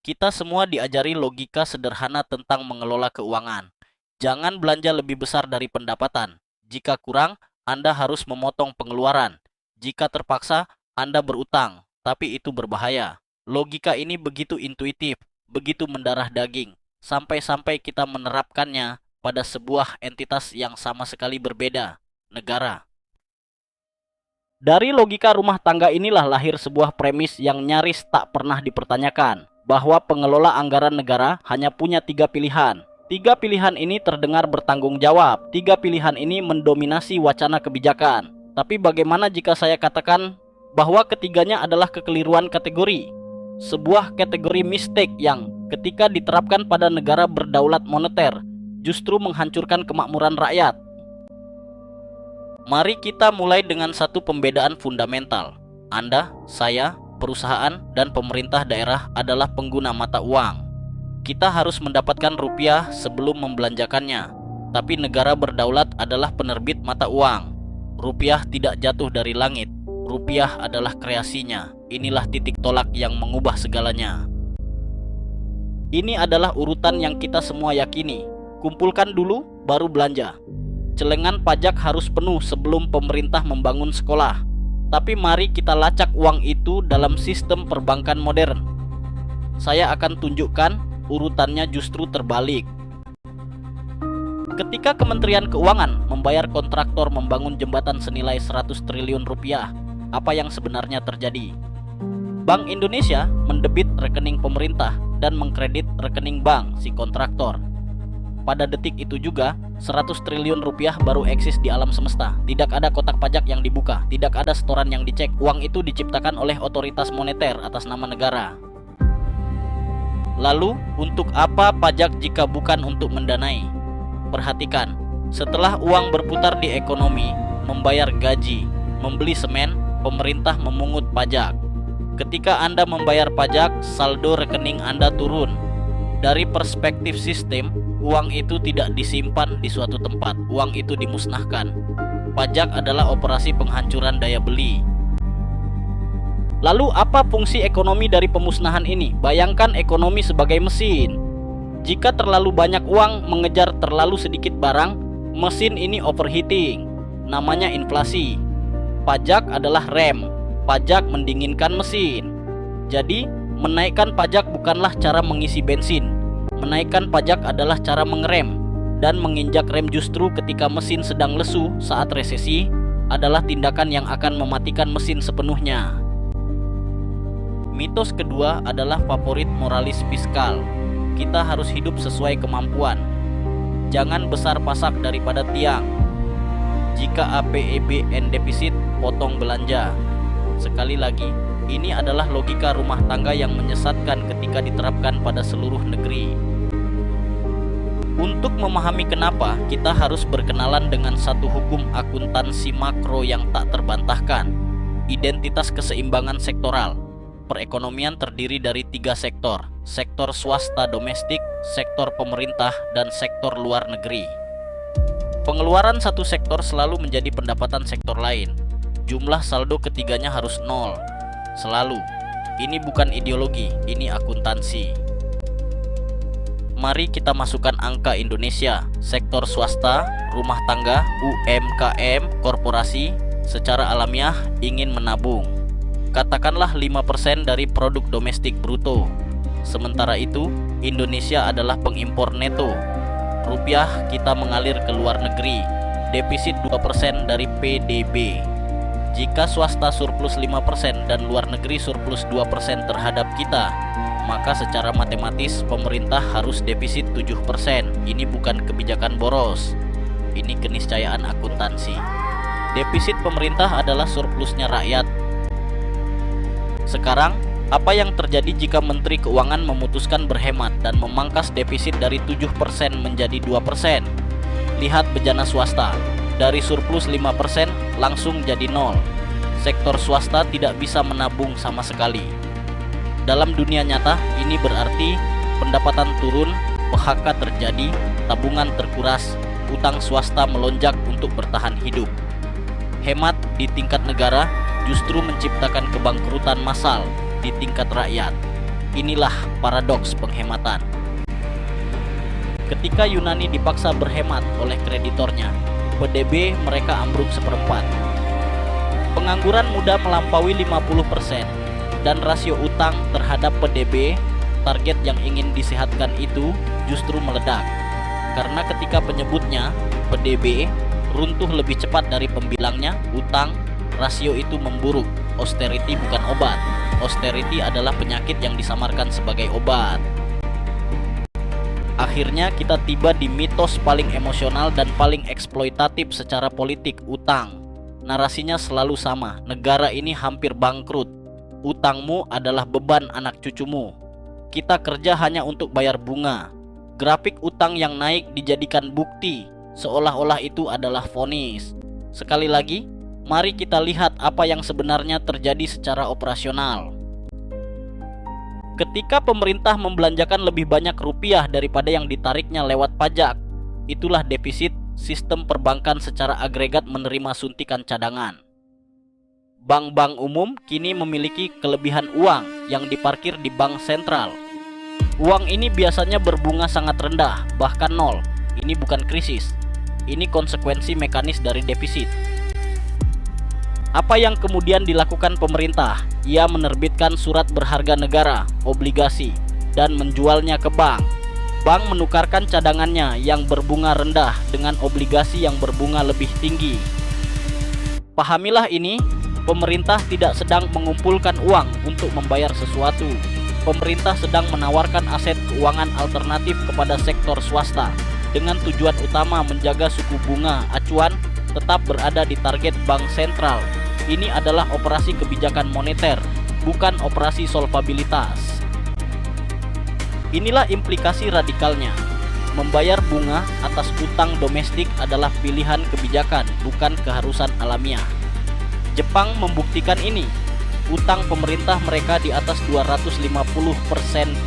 Kita semua diajari logika sederhana tentang mengelola keuangan. Jangan belanja lebih besar dari pendapatan. Jika kurang, Anda harus memotong pengeluaran. Jika terpaksa, Anda berutang, tapi itu berbahaya. Logika ini begitu intuitif, begitu mendarah daging, sampai-sampai kita menerapkannya pada sebuah entitas yang sama sekali berbeda, negara. Dari logika rumah tangga inilah lahir sebuah premis yang nyaris tak pernah dipertanyakan, bahwa pengelola anggaran negara hanya punya 3 pilihan. 3 pilihan ini terdengar bertanggung jawab, 3 pilihan ini mendominasi wacana kebijakan. Tapi bagaimana jika saya katakan bahwa ketiganya adalah kekeliruan kategori? Sebuah kategori mistake yang ketika diterapkan pada negara berdaulat moneter justru menghancurkan kemakmuran rakyat. Mari kita mulai dengan satu pembedaan fundamental. Anda, saya, perusahaan, dan pemerintah daerah adalah pengguna mata uang. Kita harus mendapatkan rupiah sebelum membelanjakannya. Tapi negara berdaulat adalah penerbit mata uang. Rupiah tidak jatuh dari langit. Rupiah adalah kreasinya. Inilah titik tolak yang mengubah segalanya. Ini adalah urutan yang kita semua yakini. Kumpulkan dulu, baru belanja. Celengan pajak harus penuh sebelum pemerintah membangun sekolah. Tapi mari kita lacak uang itu dalam sistem perbankan modern. Saya akan tunjukkan urutannya justru terbalik. Ketika Kementerian Keuangan membayar kontraktor membangun jembatan senilai 100 triliun rupiah, apa yang sebenarnya terjadi? Bank Indonesia mendebit rekening pemerintah dan mengkredit rekening bank si kontraktor. Pada detik itu juga, 100 triliun rupiah baru eksis di alam semesta. Tidak ada kotak pajak yang dibuka, tidak ada setoran yang dicek. Uang itu diciptakan oleh otoritas moneter atas nama negara. Lalu, untuk apa pajak jika bukan untuk mendanai? Perhatikan, setelah uang berputar di ekonomi, membayar gaji, membeli semen, pemerintah memungut pajak. Ketika Anda membayar pajak, saldo rekening Anda turun. Dari perspektif sistem, uang itu tidak disimpan di suatu tempat, uang itu dimusnahkan. Pajak adalah operasi penghancuran daya beli. Lalu apa fungsi ekonomi dari pemusnahan ini? Bayangkan ekonomi sebagai mesin. Jika terlalu banyak uang mengejar terlalu sedikit barang, mesin ini overheating. Namanya inflasi. Pajak adalah rem. Pajak mendinginkan mesin. Jadi, menaikkan pajak bukanlah cara mengisi bensin. Menaikkan pajak adalah cara mengerem, dan menginjak rem justru ketika mesin sedang lesu saat resesi adalah tindakan yang akan mematikan mesin sepenuhnya. Mitos kedua adalah favorit moralis fiskal. Kita harus hidup sesuai kemampuan. Jangan besar pasak daripada tiang. Jika APBN defisit, potong belanja. Sekali lagi, ini adalah logika rumah tangga yang menyesatkan ketika diterapkan pada seluruh negeri. Untuk memahami kenapa, kita harus berkenalan dengan satu hukum akuntansi makro yang tak terbantahkan. Identitas keseimbangan sektoral. Perekonomian terdiri dari 3 sektor: sektor swasta domestik, sektor pemerintah, dan sektor luar negeri. Pengeluaran satu sektor selalu menjadi pendapatan sektor lain. Jumlah saldo ketiganya harus nol. Selalu. Ini bukan ideologi, ini akuntansi. Mari kita masukkan angka Indonesia. Sektor swasta, rumah tangga, UMKM, korporasi secara alamiah ingin menabung. Katakanlah 5% dari produk domestik bruto. Sementara itu, Indonesia adalah pengimpor neto. Rupiah kita mengalir ke luar negeri. Defisit 2% dari PDB. Jika swasta surplus 5% dan luar negeri surplus 2% terhadap kita, maka secara matematis pemerintah harus defisit 7%. Ini bukan kebijakan boros. Ini keniscayaan akuntansi. Defisit pemerintah adalah surplusnya rakyat. Sekarang, apa yang terjadi jika Menteri Keuangan memutuskan berhemat dan memangkas defisit dari 7% menjadi 2%? Lihat bejana swasta. Dari surplus 5% langsung jadi 0. Sektor swasta tidak bisa menabung sama sekali. Dalam dunia nyata, ini berarti pendapatan turun, PHK terjadi, tabungan terkuras, utang swasta melonjak untuk bertahan hidup. Hemat di tingkat negara justru menciptakan kebangkrutan massal di tingkat rakyat. Inilah paradoks penghematan. Ketika Yunani dipaksa berhemat oleh kreditornya, PDB mereka ambruk seperempat. Pengangguran muda melampaui 50% dan rasio utang terhadap PDB, target yang ingin disehatkan itu justru meledak. Karena ketika penyebutnya, PDB, runtuh lebih cepat dari pembilangnya, utang, rasio itu memburuk. Austerity bukan obat. Austerity adalah penyakit yang disamarkan sebagai obat. Akhirnya kita tiba di mitos paling emosional dan paling eksploitatif secara politik, utang. Narasinya selalu sama, negara ini hampir bangkrut. Utangmu adalah beban anak cucumu. Kita kerja hanya untuk bayar bunga. Grafik utang yang naik dijadikan bukti, seolah-olah itu adalah vonis. Sekali lagi, mari kita lihat apa yang sebenarnya terjadi secara operasional. Ketika pemerintah membelanjakan lebih banyak rupiah daripada yang ditariknya lewat pajak, itulah defisit sistem perbankan secara agregat menerima suntikan cadangan. Bank-bank umum kini memiliki kelebihan uang yang diparkir di bank sentral. Uang ini biasanya berbunga sangat rendah, bahkan nol. Ini bukan krisis. Ini konsekuensi mekanis dari defisit. Apa yang kemudian dilakukan pemerintah? Ia menerbitkan surat berharga negara, obligasi, dan menjualnya ke bank. Bank menukarkan cadangannya yang berbunga rendah dengan obligasi yang berbunga lebih tinggi. Pahamilah ini, pemerintah tidak sedang mengumpulkan uang untuk membayar sesuatu. Pemerintah sedang menawarkan aset keuangan alternatif kepada sektor swasta dengan tujuan utama menjaga suku bunga acuan tetap berada di target bank sentral. Ini adalah operasi kebijakan moneter, bukan operasi solvabilitas. Inilah implikasi radikalnya. Membayar bunga atas utang domestik adalah pilihan kebijakan, bukan keharusan alamiah. Jepang membuktikan ini. Utang pemerintah mereka di atas 250%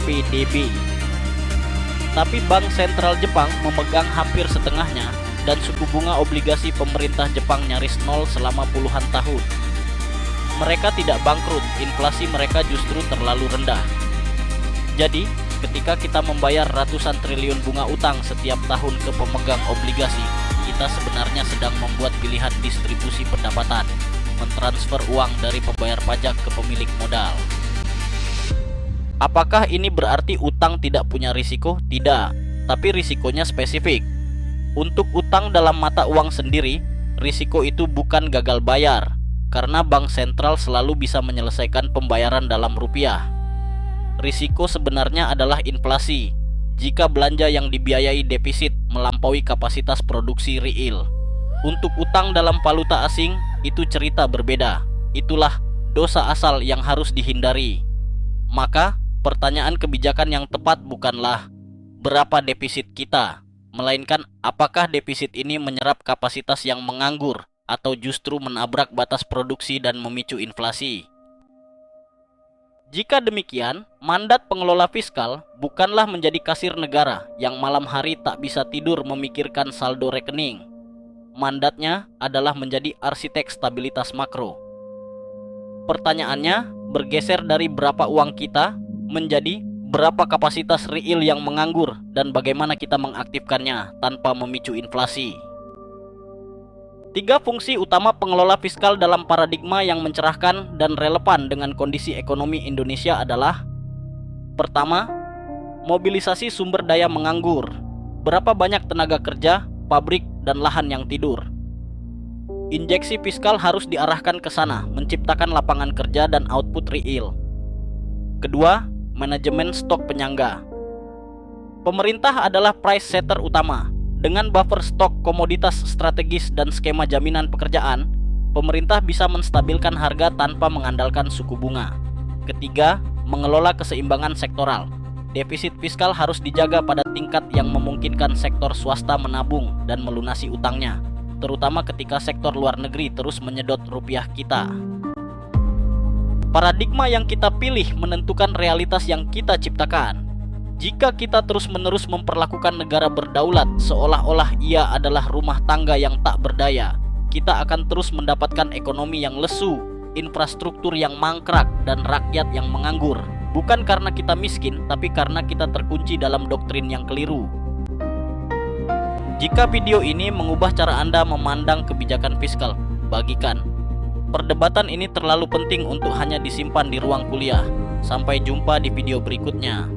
PDB. Tapi Bank Sentral Jepang memegang hampir setengahnya dan suku bunga obligasi pemerintah Jepang nyaris nol selama puluhan tahun. Mereka tidak bangkrut, inflasi mereka justru terlalu rendah. Jadi, ketika kita membayar ratusan triliun bunga utang setiap tahun ke pemegang obligasi, kita sebenarnya sedang membuat pilihan distribusi pendapatan, mentransfer uang dari pembayar pajak ke pemilik modal. Apakah ini berarti utang tidak punya risiko? Tidak, tapi risikonya spesifik. Untuk utang dalam mata uang sendiri, risiko itu bukan gagal bayar, karena bank sentral selalu bisa menyelesaikan pembayaran dalam rupiah. Risiko sebenarnya adalah inflasi, jika belanja yang dibiayai defisit melampaui kapasitas produksi real. Untuk utang dalam valuta asing, itu cerita berbeda. Itulah dosa asal yang harus dihindari. Maka, pertanyaan kebijakan yang tepat bukanlah berapa defisit kita, melainkan apakah defisit ini menyerap kapasitas yang menganggur atau justru menabrak batas produksi dan memicu inflasi. Jika demikian, mandat pengelola fiskal bukanlah menjadi kasir negara yang malam hari tak bisa tidur memikirkan saldo rekening. Mandatnya adalah menjadi arsitek stabilitas makro. Pertanyaannya bergeser dari berapa uang kita menjadi berapa kapasitas real yang menganggur dan bagaimana kita mengaktifkannya tanpa memicu inflasi. 3 fungsi utama pengelola fiskal dalam paradigma yang mencerahkan dan relevan dengan kondisi ekonomi Indonesia adalah: pertama, mobilisasi sumber daya menganggur. Berapa banyak tenaga kerja, pabrik, dan lahan yang tidur? Injeksi fiskal harus diarahkan ke sana, menciptakan lapangan kerja dan output real. Kedua, manajemen stok penyangga. Pemerintah adalah price setter utama. Dengan buffer stok komoditas strategis dan skema jaminan pekerjaan, pemerintah bisa menstabilkan harga tanpa mengandalkan suku bunga. Ketiga, mengelola keseimbangan sektoral. Defisit fiskal harus dijaga pada tingkat yang memungkinkan sektor swasta menabung dan melunasi utangnya, terutama ketika sektor luar negeri terus menyedot rupiah kita. Paradigma yang kita pilih menentukan realitas yang kita ciptakan. Jika kita terus-menerus memperlakukan negara berdaulat seolah-olah ia adalah rumah tangga yang tak berdaya, kita akan terus mendapatkan ekonomi yang lesu, infrastruktur yang mangkrak, dan rakyat yang menganggur. Bukan karena kita miskin, tapi karena kita terkunci dalam doktrin yang keliru. Jika video ini mengubah cara Anda memandang kebijakan fiskal, bagikan. Perdebatan ini terlalu penting untuk hanya disimpan di ruang kuliah. Sampai jumpa di video berikutnya.